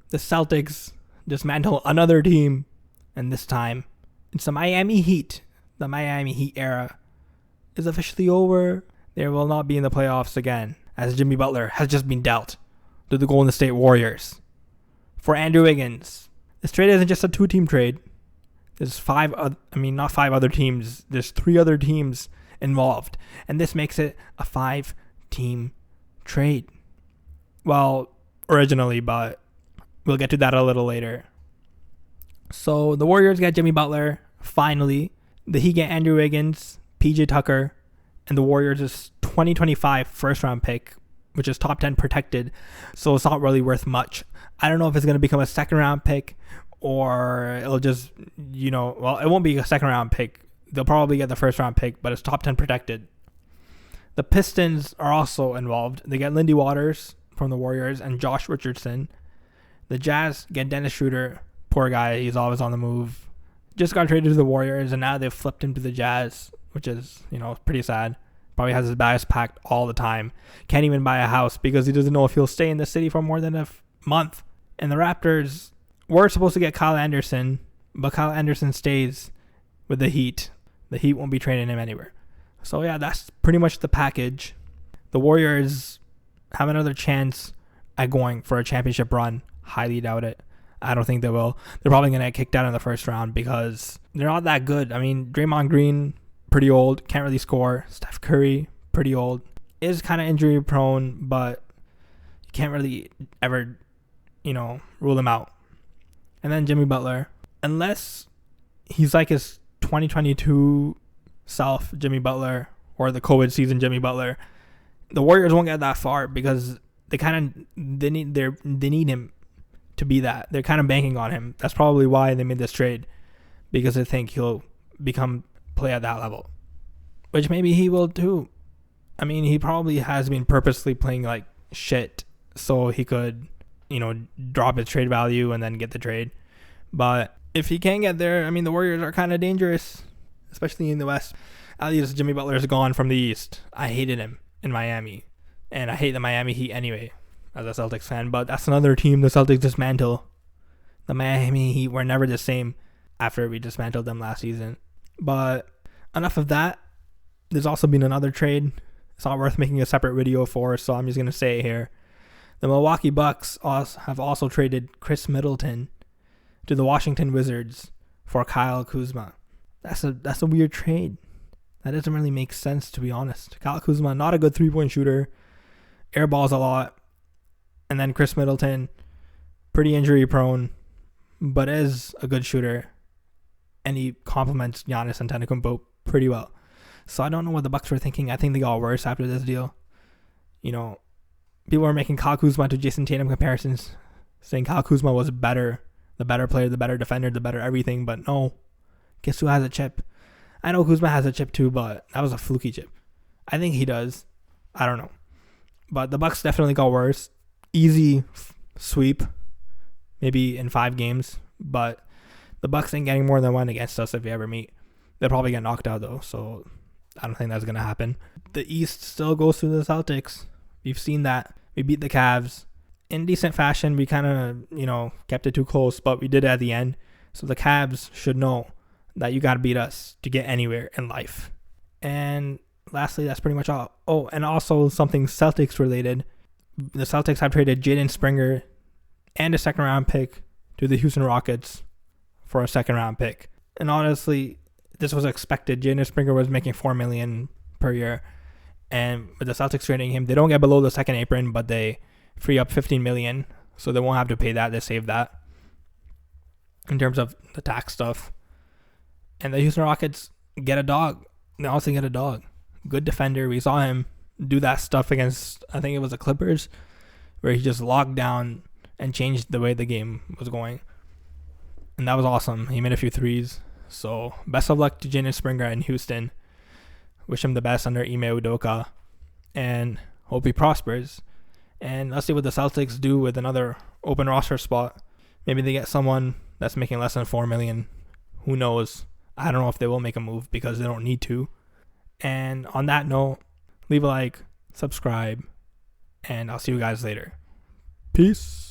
the Celtics dismantle another team, and this time it's the Miami Heat. The Miami Heat era is officially over. They will not be in the playoffs again, as Jimmy Butler has just been dealt to the Golden State Warriors for Andrew Wiggins. This trade isn't just a 2-team trade. There's not 5 other teams. There's 3 other teams involved, and this makes it a 5-team trade. Well, originally, but we'll get to that a little later. So the Warriors get Jimmy Butler, finally. The Heat get Andrew Wiggins, PJ Tucker, and the Warriors' 2025 first-round pick, which is top 10 protected, so it's not really worth much. I don't know if it's going to become a second-round pick, or it'll just, it won't be a second-round pick. They'll probably get the first-round pick, but it's top 10 protected. The Pistons are also involved. They get Lindy Waters from the Warriors and Josh Richardson. The Jazz get Dennis Schroeder. Poor guy, he's always on the move. Just got traded to the Warriors, and now they've flipped him to the Jazz, which is, pretty sad. Probably has his bags packed all the time. Can't even buy a house because he doesn't know if he'll stay in the city for more than a month. And the Raptors were supposed to get Kyle Anderson, but Kyle Anderson stays with the Heat. The Heat won't be trading him anywhere. So yeah, that's pretty much the package. The Warriors have another chance at going for a championship run. Highly doubt it. I don't think they will. They're probably going to get kicked out in the first round because they're not that good. I mean, Draymond Green, pretty old, can't really score. Steph Curry, pretty old, is kind of injury prone, but you can't really ever, rule him out. And then Jimmy Butler, unless he's like his 2022 self, Jimmy Butler, or the COVID season Jimmy Butler, the Warriors won't get that far because they need him to be that. They're kind of banking on him. That's probably why they made this trade, because they think he'll play at that level, which maybe he will too. I mean, he probably has been purposely playing like shit so he could, drop his trade value and then get the trade. But if he can't get there, I mean, the Warriors are kind of dangerous, especially in the West. At least Jimmy Butler is gone from the East. I hated him in Miami, and I hate the Miami Heat anyway as a Celtics fan, but that's another team the Celtics dismantle. The Miami Heat were never the same after we dismantled them last season. But enough of that. There's also been another trade. It's not worth making a separate video for, so I'm just going to say it here. The Milwaukee Bucks have also traded Chris Middleton to the Washington Wizards for Kyle Kuzma. That's a weird trade. That doesn't really make sense, to be honest. Kyle Kuzma, not a good three-point shooter, airballs a lot. And then Chris Middleton, pretty injury prone, but is a good shooter. And he complements Giannis Antetokounmpo pretty well. So I don't know what the Bucks were thinking. I think they got worse after this deal. People are making Kyle Kuzma to Jason Tatum comparisons, saying Kyle Kuzma was better, the better player, the better defender, the better everything. But no, guess who has a chip? I know Kuzma has a chip too, but that was a fluky chip. I think he does. I don't know. But the Bucks definitely got worse. Easy sweep, maybe in 5 games, but the Bucks ain't getting more than 1 against us if we ever meet. They'll probably get knocked out though, so I don't think that's gonna happen. The East still goes through the Celtics. We've seen that. We beat the Cavs in decent fashion. We kind of, kept it too close, but we did it at the end. So the Cavs should know that you gotta beat us to get anywhere in life. And lastly, that's pretty much all. Oh, and also something Celtics related. The Celtics have traded Jaden Springer and a second-round pick to the Houston Rockets for a second-round pick. And honestly, this was expected. Jaden Springer was making $4 million per year. And with the Celtics trading him, they don't get below the second apron, but they free up $15 million. So they won't have to pay that. They save that in terms of the tax stuff. And the Houston Rockets get a dog. They also get a dog. Good defender. We saw him do that stuff against, I think it was the Clippers, where he just locked down and changed the way the game was going. And that was awesome. He made a few threes. So best of luck to Jaden Springer in Houston. Wish him the best under Ime Udoka. And hope he prospers. And let's see what the Celtics do with another open roster spot. Maybe they get someone that's making less than $4 million. Who knows? I don't know if they will make a move because they don't need to. And on that note, leave a like, subscribe, and I'll see you guys later. Peace.